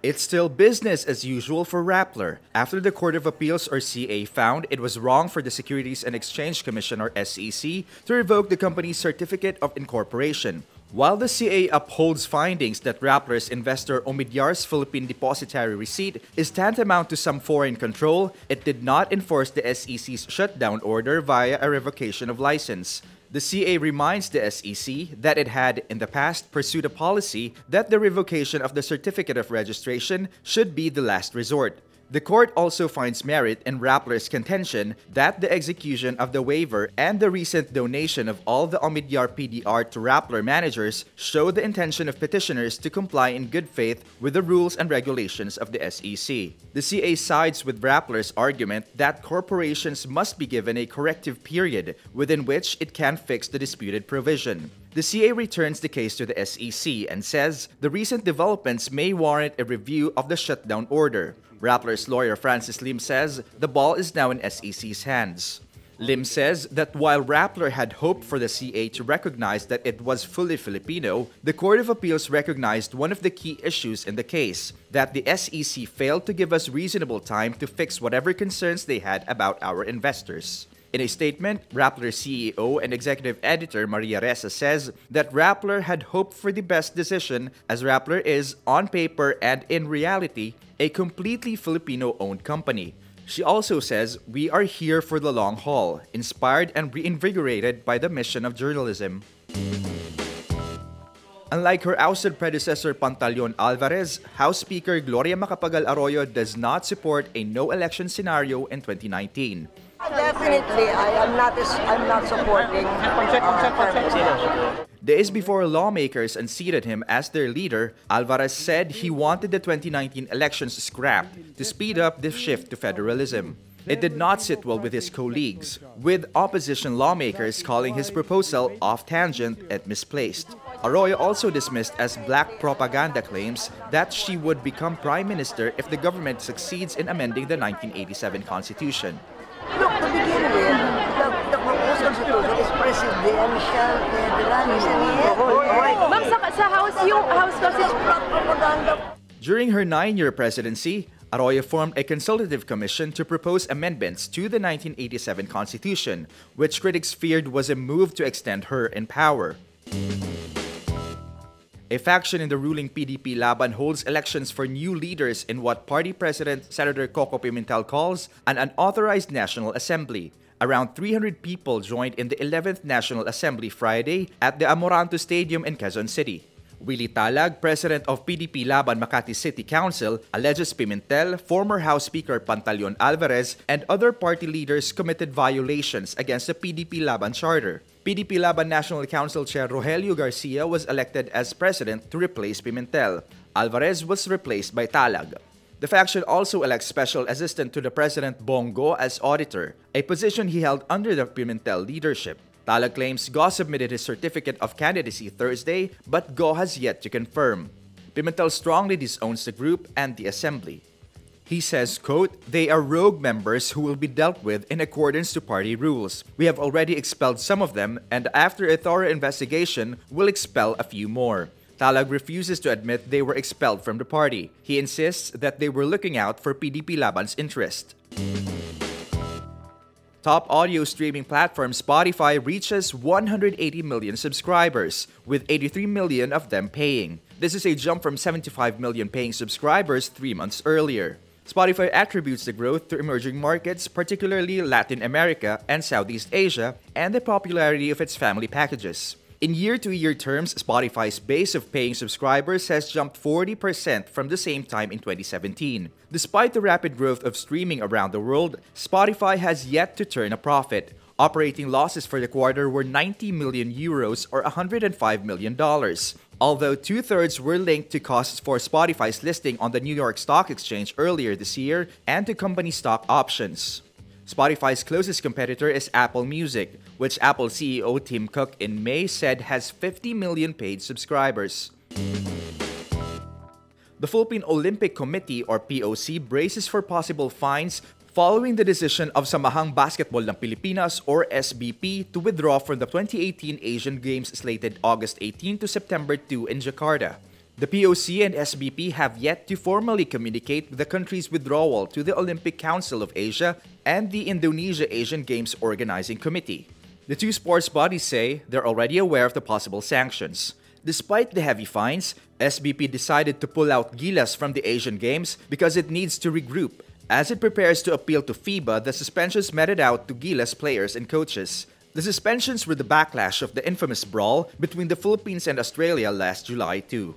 It's still business as usual for Rappler after the Court of Appeals or CA found it was wrong for the Securities and Exchange Commission or SEC to revoke the company's certificate of incorporation. While the CA upholds findings that Rappler's investor Omidyar's Philippine depositary receipt is tantamount to some foreign control, it did not enforce the SEC's shutdown order via a revocation of license. The CA reminds the SEC that it had, in the past, pursued a policy that the revocation of the certificate of registration should be the last resort. The court also finds merit in Rappler's contention that the execution of the waiver and the recent donation of all the Omidyar PDR to Rappler managers show the intention of petitioners to comply in good faith with the rules and regulations of the SEC. The CA sides with Rappler's argument that corporations must be given a corrective period within which it can fix the disputed provision. The CA returns the case to the SEC and says the recent developments may warrant a review of the shutdown order. Rappler's lawyer Francis Lim says the ball is now in SEC's hands. Lim says that while Rappler had hoped for the CA to recognize that it was fully Filipino, the Court of Appeals recognized one of the key issues in the case, that the SEC failed to give us reasonable time to fix whatever concerns they had about our investors. In a statement, Rappler CEO and executive editor Maria Ressa says that Rappler had hoped for the best decision as Rappler is, on paper and in reality, a completely Filipino-owned company. She also says, "We are here for the long haul, inspired and reinvigorated by the mission of journalism." Unlike her ousted predecessor Pantaleon Alvarez, House Speaker Gloria Macapagal Arroyo does not support a no-election scenario in 2019. Definitely, I'm not supporting Days before lawmakers unseated him as their leader, Alvarez said he wanted the 2019 elections scrapped to speed up the shift to federalism. It did not sit well with his colleagues, with opposition lawmakers calling his proposal off-tangent and misplaced. Arroyo also dismissed as black propaganda claims that she would become prime minister if the government succeeds in amending the 1987 Constitution. Look, to begin with, the proposed constitution is presidential, federal. Ma'am, sa House, yung House Constitution. During her 9-year presidency, Arroyo formed a consultative commission to propose amendments to the 1987 Constitution, which critics feared was a move to extend her in power. A faction in the ruling PDP-Laban holds elections for new leaders in what Party President Senator Coco Pimentel calls an unauthorized National Assembly. Around 300 people joined in the 11th National Assembly Friday at the Amoranto Stadium in Quezon City. Willie Talag, president of PDP-Laban Makati City Council, alleges Pimentel, former House Speaker Pantaleon Alvarez, and other party leaders committed violations against the PDP-Laban charter. PDP-Laban National Council Chair Rogelio Garcia was elected as president to replace Pimentel. Alvarez was replaced by Talag. The faction also elects Special Assistant to the President Bongo as auditor, a position he held under the Pimentel leadership. Talag claims Go submitted his certificate of candidacy Thursday, but Go has yet to confirm. Pimentel strongly disowns the group and the assembly. He says, quote, "They are rogue members who will be dealt with in accordance to party rules. We have already expelled some of them, and after a thorough investigation, will expel a few more." Talag refuses to admit they were expelled from the party. He insists that they were looking out for PDP-Laban's interest. Top audio streaming platform Spotify reaches 180 million subscribers, with 83 million of them paying. This is a jump from 75 million paying subscribers 3 months earlier. Spotify attributes the growth to emerging markets, particularly Latin America and Southeast Asia, and the popularity of its family packages. In year-to-year terms, Spotify's base of paying subscribers has jumped 40% from the same time in 2017. Despite the rapid growth of streaming around the world, Spotify has yet to turn a profit. Operating losses for the quarter were 90 million euros or $105 million. Although 2/3 were linked to costs for Spotify's listing on the New York Stock Exchange earlier this year and to company stock options. Spotify's closest competitor is Apple Music, which Apple CEO Tim Cook in May said has 50 million paid subscribers. The Philippine Olympic Committee or POC braces for possible fines following the decision of Samahang Basketball ng Pilipinas or SBP to withdraw from the 2018 Asian Games slated August 18 to September 2 in Jakarta. The POC and SBP have yet to formally communicate the country's withdrawal to the Olympic Council of Asia and the Indonesia Asian Games Organizing Committee. The two sports bodies say they're already aware of the possible sanctions. Despite the heavy fines, SBP decided to pull out Gilas from the Asian Games because it needs to regroup as it prepares to appeal to FIBA the suspensions meted out to Gilas players and coaches. The suspensions were the backlash of the infamous brawl between the Philippines and Australia last July too.